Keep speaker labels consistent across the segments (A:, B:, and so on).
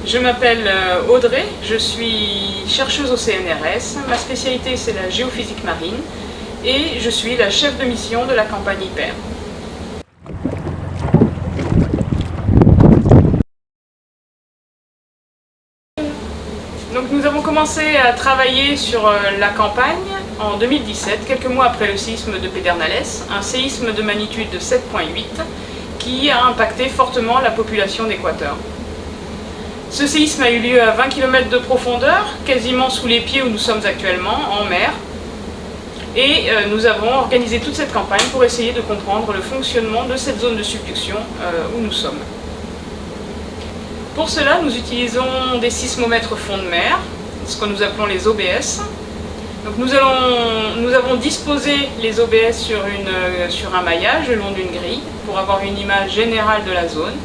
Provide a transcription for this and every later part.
A: Je m'appelle Audrey, je suis chercheuse au CNRS, ma spécialité c'est la géophysique marine et je suis la chef de mission de la campagne Hyper. Donc nous avons commencé à travailler sur la campagne en 2017, quelques mois après le séisme de Pedernales, un séisme de magnitude de 7,8 qui a impacté fortement la population d'Équateur. Ce séisme a eu lieu à 20 km de profondeur, quasiment sous les pieds où nous sommes actuellement, en mer. Et nous avons organisé toute cette campagne pour essayer de comprendre le fonctionnement de cette zone de subduction où nous sommes. Pour cela, nous utilisons des sismomètres fond de mer, ce que nous appelons les OBS. Donc nous avons disposé les OBS sur un maillage le long d'une grille pour avoir une image générale de la zone.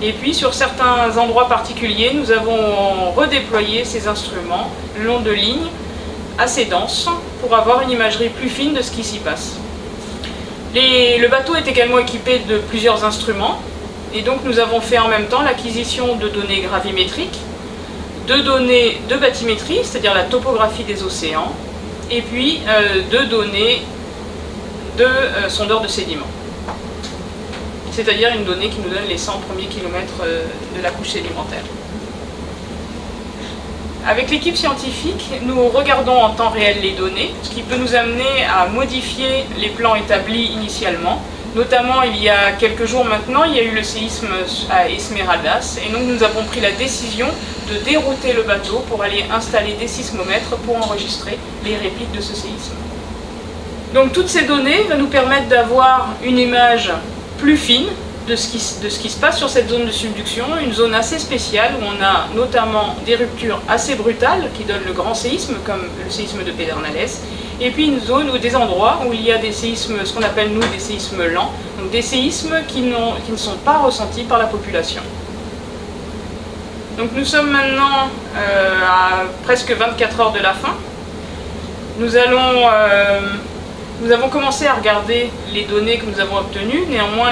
A: Et puis sur certains endroits particuliers, nous avons redéployé ces instruments le long de lignes assez denses pour avoir une imagerie plus fine de ce qui s'y passe. Le bateau est également équipé de plusieurs instruments et donc nous avons fait en même temps l'acquisition de données gravimétriques, de données de bathymétrie, c'est-à-dire la topographie des océans, et puis de données de sondeurs de sédiments. C'est-à-dire une donnée qui nous donne les 100 premiers kilomètres de la couche sédimentaire. Avec l'équipe scientifique, nous regardons en temps réel les données, ce qui peut nous amener à modifier les plans établis initialement. Notamment, il y a quelques jours maintenant, il y a eu le séisme à Esmeraldas, et donc nous avons pris la décision de dérouter le bateau pour aller installer des sismomètres pour enregistrer les répliques de ce séisme. Donc toutes ces données vont nous permettre d'avoir une image plus fine de ce qui se passe sur cette zone de subduction, une zone assez spéciale où on a notamment des ruptures assez brutales qui donnent le grand séisme comme le séisme de Pedernales, et puis une zone ou des endroits où il y a des séismes, ce qu'on appelle nous des séismes lents, donc des séismes qui ne sont pas ressentis par la population. Donc nous sommes maintenant à presque 24 heures de la fin. Nous avons commencé à regarder les données que nous avons obtenues, néanmoins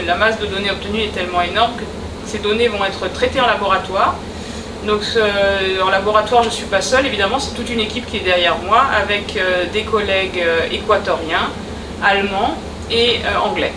A: la masse de données obtenues est tellement énorme que ces données vont être traitées en laboratoire. Donc en laboratoire je ne suis pas seule, évidemment c'est toute une équipe qui est derrière moi avec des collègues équatoriens, allemands et anglais.